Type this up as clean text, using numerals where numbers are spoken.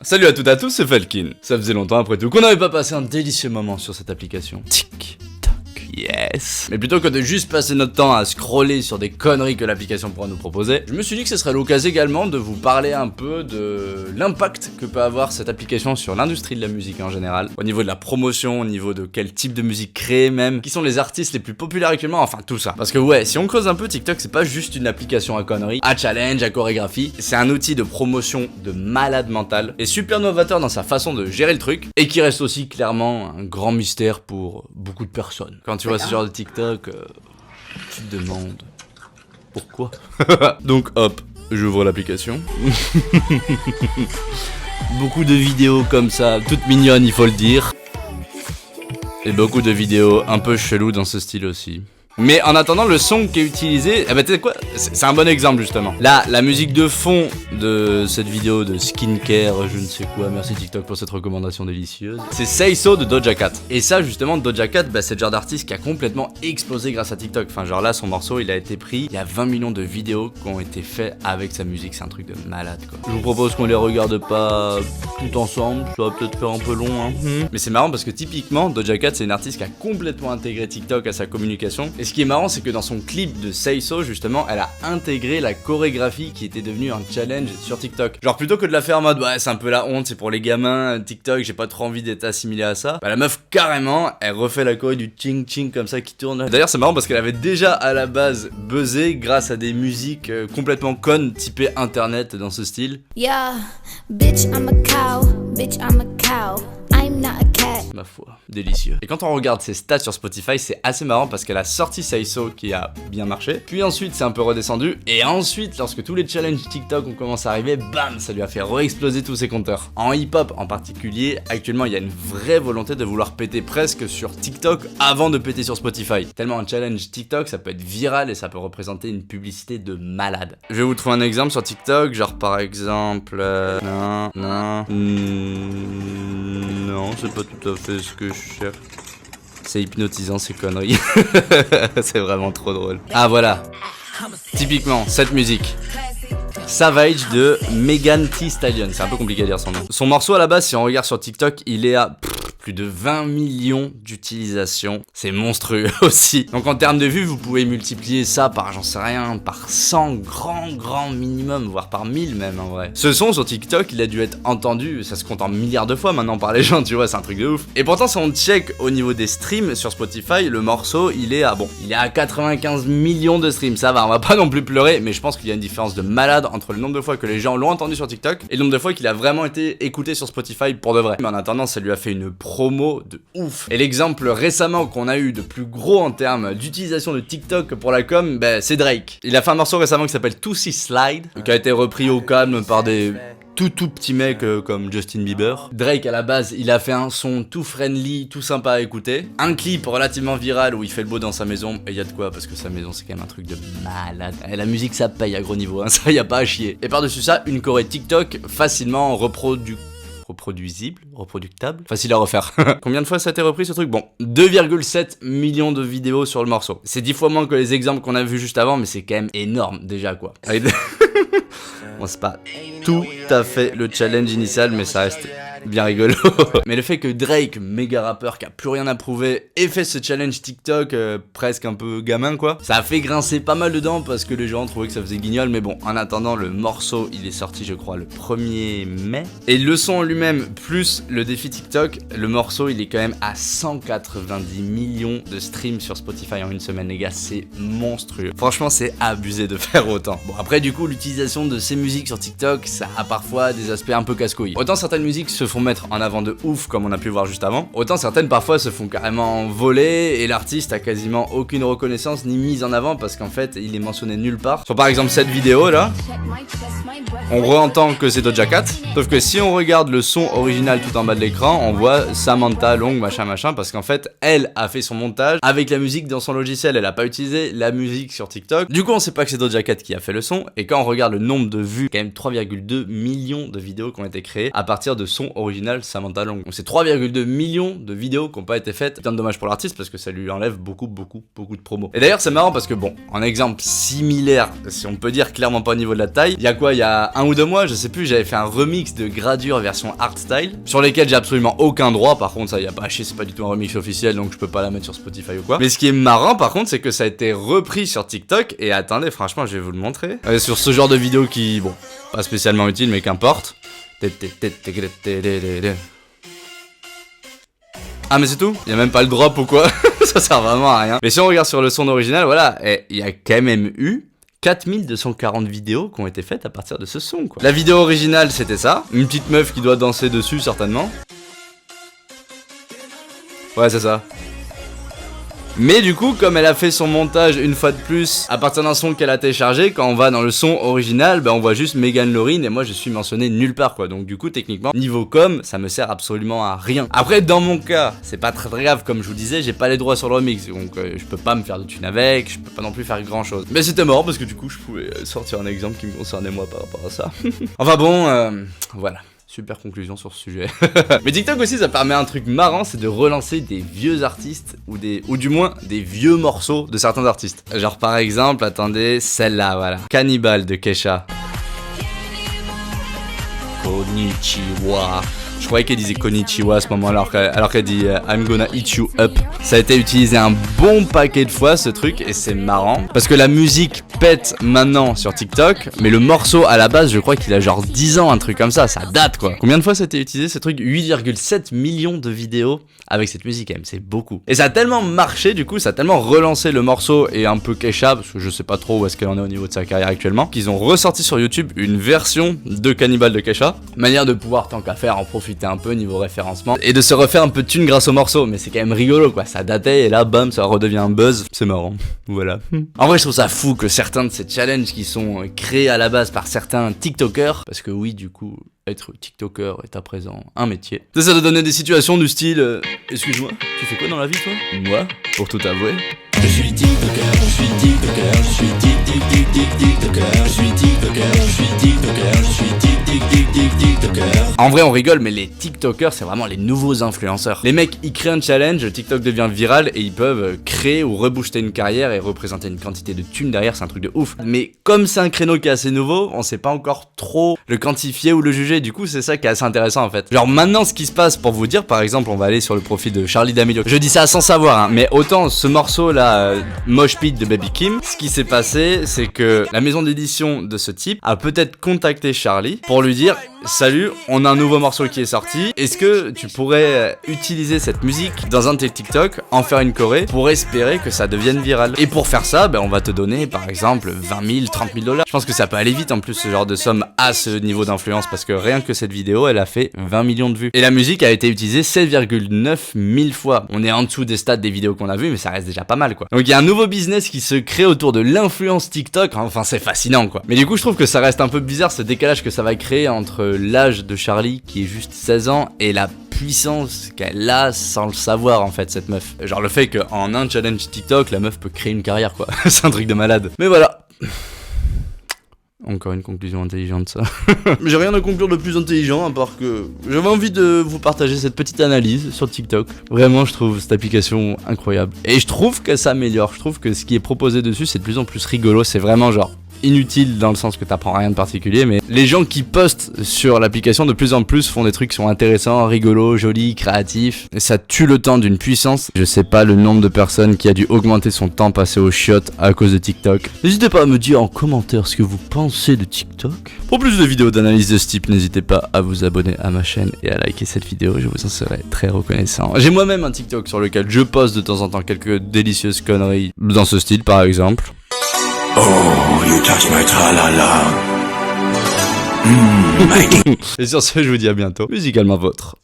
Salut à toutes et à tous, c'est Falkin. Ça faisait longtemps après tout qu'on n'avait pas passé un délicieux moment sur cette application. Tic. Yes. Mais plutôt que de juste passer notre temps à scroller sur des conneries que l'application pourra nous proposer, je me suis dit que ce serait l'occasion également de vous parler un peu de l'impact que peut avoir cette application sur l'industrie de la musique en général, au niveau de la promotion, au niveau de quel type de musique créer même, qui sont les artistes les plus populaires actuellement, enfin tout ça. Parce que ouais, si on creuse un peu, TikTok c'est pas juste une application à conneries, à challenge, à chorégraphie, c'est un outil de promotion de malade mental, et super novateur dans sa façon de gérer le truc, et qui reste aussi clairement un grand mystère pour beaucoup de personnes. Quand tu vois ce genre de TikTok, tu te demandes pourquoi. Donc hop, j'ouvre l'application. Beaucoup de vidéos comme ça, toutes mignonnes il faut le dire. Et beaucoup de vidéos un peu cheloues dans ce style aussi. Mais en attendant, le son qui est utilisé, eh ben tu sais quoi, c'est un bon exemple justement. Là, la musique de fond de cette vidéo de skincare, je ne sais quoi, merci TikTok pour cette recommandation délicieuse. C'est Say So de Doja Cat. Et ça justement, Doja Cat, bah, c'est le genre d'artiste qui a complètement explosé grâce à TikTok. Enfin genre là, son morceau, il a été pris, il y a 20 millions de vidéos qui ont été faites avec sa musique, c'est un truc de malade quoi. Je vous propose qu'on les regarde pas tout ensemble, ça va peut-être faire un peu long hein. Mais c'est marrant parce que typiquement, Doja Cat, c'est une artiste qui a complètement intégré TikTok à sa communication. Et ce qui est marrant, c'est que dans son clip de Say So, justement, elle a intégré la chorégraphie qui était devenue un challenge sur TikTok. Genre, plutôt que de la faire en mode, ouais, c'est un peu la honte, c'est pour les gamins, TikTok, j'ai pas trop envie d'être assimilé à ça. Bah, la meuf, carrément, elle refait la choré du ching ching comme ça qui tourne. D'ailleurs, c'est marrant parce qu'elle avait déjà à la base buzzé grâce à des musiques complètement connes, typées internet dans ce style. Yeah, bitch, I'm a cow, bitch, I'm a cow. I'm not a cat. Ma foi, délicieux. Et quand on regarde ses stats sur Spotify, c'est assez marrant parce qu'elle a sorti Say So qui a bien marché, puis ensuite c'est un peu redescendu, et ensuite lorsque tous les challenges TikTok ont commencé à arriver, bam, ça lui a fait re-exploser tous ses compteurs. En hip-hop en particulier, actuellement il y a une vraie volonté de vouloir péter presque sur TikTok avant de péter sur Spotify. Tellement un challenge TikTok, ça peut être viral et ça peut représenter une publicité de malade. Je vais vous trouver un exemple sur TikTok, genre par exemple... Non, c'est pas tout à fait ce que je cherche. C'est hypnotisant ces conneries. C'est vraiment trop drôle. Ah voilà. Typiquement, cette musique. Savage de Megan Thee Stallion. C'est un peu compliqué à dire son nom. Son morceau à la base, si on regarde sur TikTok, il est à plus de 20 millions d'utilisations. C'est monstrueux aussi. Donc en termes de vues, vous pouvez multiplier ça par, j'en sais rien, par 100 grand minimum, voire par 1000 même en vrai. Ce son sur TikTok, il a dû être entendu, ça se compte en milliards de fois maintenant par les gens, tu vois, c'est un truc de ouf. Et pourtant, si on check au niveau des streams sur Spotify, le morceau, il est à 95 millions de streams. Ça va, on va pas non plus pleurer, mais je pense qu'il y a une différence de malade entre le nombre de fois que les gens l'ont entendu sur TikTok et le nombre de fois qu'il a vraiment été écouté sur Spotify pour de vrai. Mais en attendant, ça lui a fait une promo de ouf. Et l'exemple récemment qu'on a eu de plus gros en termes d'utilisation de TikTok pour la com, bah, c'est Drake. Il a fait un morceau récemment qui s'appelle Tootsie Slide, qui a été repris au calme par des tout petits mecs comme Justin Bieber. Drake à la base, il a fait un son tout friendly, tout sympa à écouter. Un clip relativement viral où il fait le beau dans sa maison. Et y a de quoi, parce que sa maison c'est quand même un truc de malade. Et la musique ça paye à gros niveau, hein, ça y a pas à chier. Et par-dessus ça, une choré TikTok facilement reproductable, facile à refaire. Combien de fois ça a été repris ce truc? Bon, 2,7 millions de vidéos sur le morceau. C'est 10 fois moins que les exemples qu'on a vus juste avant, mais c'est quand même énorme déjà quoi. Bon, c'est pas tout à fait le challenge initial, mais ça reste bien rigolo. Mais le fait que Drake, méga rappeur qui a plus rien à prouver, ait fait ce challenge TikTok presque un peu gamin quoi, ça a fait grincer pas mal dedans parce que les gens trouvaient que ça faisait guignol. Mais bon, en attendant, le morceau il est sorti je crois le 1er mai. Et le son en lui-même plus le défi TikTok, le morceau il est quand même à 190 millions de streams sur Spotify en une semaine les gars, c'est monstrueux. Franchement c'est abusé de faire autant. Bon après du coup l'utilisation de ces musiques sur TikTok ça a parfois des aspects un peu casse-couilles. Autant certaines musiques se font mettre en avant de ouf comme on a pu voir juste avant, autant certaines parfois se font carrément voler et l'artiste a quasiment aucune reconnaissance ni mise en avant parce qu'en fait il est mentionné nulle part. Sur par exemple cette vidéo là, on re-entend que c'est Doja Cat, sauf que si on regarde le son original tout en bas de l'écran, on voit Samantha Long machin parce qu'en fait elle a fait son montage avec la musique dans son logiciel, elle a pas utilisé la musique sur TikTok. Du coup on sait pas que c'est Doja Cat qui a fait le son, et quand on regarde le nombre de vues, quand même 3,2 millions de vidéos qui ont été créées à partir de sons originaux original Samantha Long. Donc c'est 3,2 millions de vidéos qui n'ont pas été faites. C'est un dommage pour l'artiste parce que ça lui enlève beaucoup de promos. Et d'ailleurs c'est marrant parce que bon, en exemple similaire, si on peut dire clairement pas au niveau de la taille, il y a quoi, il y a 1 ou 2 mois, je sais plus, j'avais fait un remix de Gradure version hardstyle sur lesquels j'ai absolument aucun droit. Par contre ça y a pas à chier, c'est pas du tout un remix officiel donc je peux pas la mettre sur Spotify ou quoi. Mais ce qui est marrant par contre c'est que ça a été repris sur TikTok et attendez, franchement je vais vous le montrer. Sur ce genre de vidéo qui, bon, pas spécialement utile mais qu'importe. Ah mais c'est tout? Y a même pas le drop ou quoi? Ça sert vraiment à rien. Mais si on regarde sur le son original, voilà, il y a quand même eu 4240 vidéos qui ont été faites à partir de ce son, quoi. La vidéo originale c'était ça, une petite meuf qui doit danser dessus certainement. Ouais c'est ça. Mais du coup, comme elle a fait son montage une fois de plus à partir d'un son qu'elle a téléchargé, quand on va dans le son original, bah on voit juste Megan Lauryn et moi je suis mentionné nulle part quoi. Donc du coup, techniquement, niveau com, ça me sert absolument à rien. Après, dans mon cas, c'est pas très grave, comme je vous disais, j'ai pas les droits sur le remix, donc je peux pas me faire de thunes avec, je peux pas non plus faire grand chose. Mais c'était marrant parce que du coup, je pouvais sortir un exemple qui me concernait moi par rapport à ça. Enfin bon, voilà. Super conclusion sur ce sujet. Mais TikTok aussi ça permet un truc marrant, c'est de relancer des vieux artistes ou du moins des vieux morceaux de certains artistes. Genre par exemple, attendez, celle-là, voilà. Cannibal de Kesha. Konnichiwa. Je croyais qu'elle disait Konnichiwa à ce moment-là alors qu'elle dit I'm gonna eat you up. Ça a été utilisé un bon paquet de fois ce truc et c'est marrant parce que la musique pète maintenant sur TikTok mais le morceau à la base je crois qu'il a genre 10 ans, un truc comme ça date quoi. Combien de fois ça a été utilisé ce truc? 8,7 millions de vidéos avec cette musique quand même, c'est beaucoup. Et ça a tellement marché du coup, ça a tellement relancé le morceau et un peu Kesha parce que je sais pas trop où est-ce qu'elle en est au niveau de sa carrière actuellement, qu'ils ont ressorti sur YouTube une version de Cannibal de Kesha, manière de pouvoir tant qu'à faire en profiter un peu niveau référencement et de se refaire un peu de thunes grâce au morceau. Mais c'est quand même rigolo quoi, ça datait et là bam ça redevient un buzz, c'est marrant. Voilà. En vrai je trouve ça fou que certains de ces challenges qui sont créés à la base par certains TikTokers, parce que oui du coup être TikToker est à présent un métier, ça de donner des situations du style excuse-moi, tu fais quoi dans la vie toi? Moi, pour tout avouer, je suis TikToker, je suis TikToker, je suis TikToker, je suis TikToker, je suis TikToker, je suis TikToker. En vrai on rigole mais les TikTokers c'est vraiment les nouveaux influenceurs. Les mecs ils créent un challenge, TikTok devient viral et ils peuvent créer ou rebooster une carrière et représenter une quantité de thunes derrière, c'est un truc de ouf. Mais comme c'est un créneau qui est assez nouveau, on sait pas encore trop le quantifier ou le juger, du coup c'est ça qui est assez intéressant en fait. Genre maintenant ce qui se passe pour vous dire, par exemple on va aller sur le profil de Charli D'Amelio. Je dis ça sans savoir hein, mais autant ce morceau là, Mosh Pit de Baby Kim, ce qui s'est passé c'est que la maison d'édition de ce type a peut-être contacté Charli pour lui dire salut, on a un nouveau morceau qui est sorti, est-ce que tu pourrais utiliser cette musique dans un de tes TikTok, en faire une choré pour espérer que ça devienne viral. Et pour faire ça, on va te donner par exemple 20 000, 30 000 $. Je pense que ça peut aller vite en plus ce genre de somme à ce niveau d'influence parce que rien que cette vidéo elle a fait 20 millions de vues. Et la musique a été utilisée 7,9 000 fois. On est en dessous des stats des vidéos qu'on a vues mais ça reste déjà pas mal quoi. Donc il y a un nouveau business qui se crée autour de l'influence TikTok, enfin c'est fascinant quoi. Mais du coup je trouve que ça reste un peu bizarre ce décalage que ça va créer entre l'âge de Charli qui est juste 16 ans et la puissance qu'elle a sans le savoir en fait cette meuf. Genre le fait qu'en un challenge TikTok la meuf peut créer une carrière quoi. C'est un truc de malade. Mais voilà. Encore une conclusion intelligente ça. J'ai rien à conclure de plus intelligent à part que j'avais envie de vous partager cette petite analyse sur TikTok. Vraiment je trouve cette application incroyable. Et je trouve qu'elle s'améliore. Je trouve que ce qui est proposé dessus c'est de plus en plus rigolo. C'est vraiment genre inutile dans le sens que t'apprends rien de particulier, mais les gens qui postent sur l'application de plus en plus font des trucs qui sont intéressants, rigolos, jolis, créatifs, et ça tue le temps d'une puissance. Je sais pas le nombre de personnes qui a dû augmenter son temps passé aux chiottes à cause de TikTok. N'hésitez pas à me dire en commentaire ce que vous pensez de TikTok. Pour plus de vidéos d'analyse de ce type, n'hésitez pas à vous abonner à ma chaîne et à liker cette vidéo, je vous en serai très reconnaissant. J'ai moi-même un TikTok sur lequel je poste de temps en temps quelques délicieuses conneries dans ce style par exemple. Oh, you touch my tra-la-la. Et sur ce, je vous dis à bientôt, musicalement vôtre.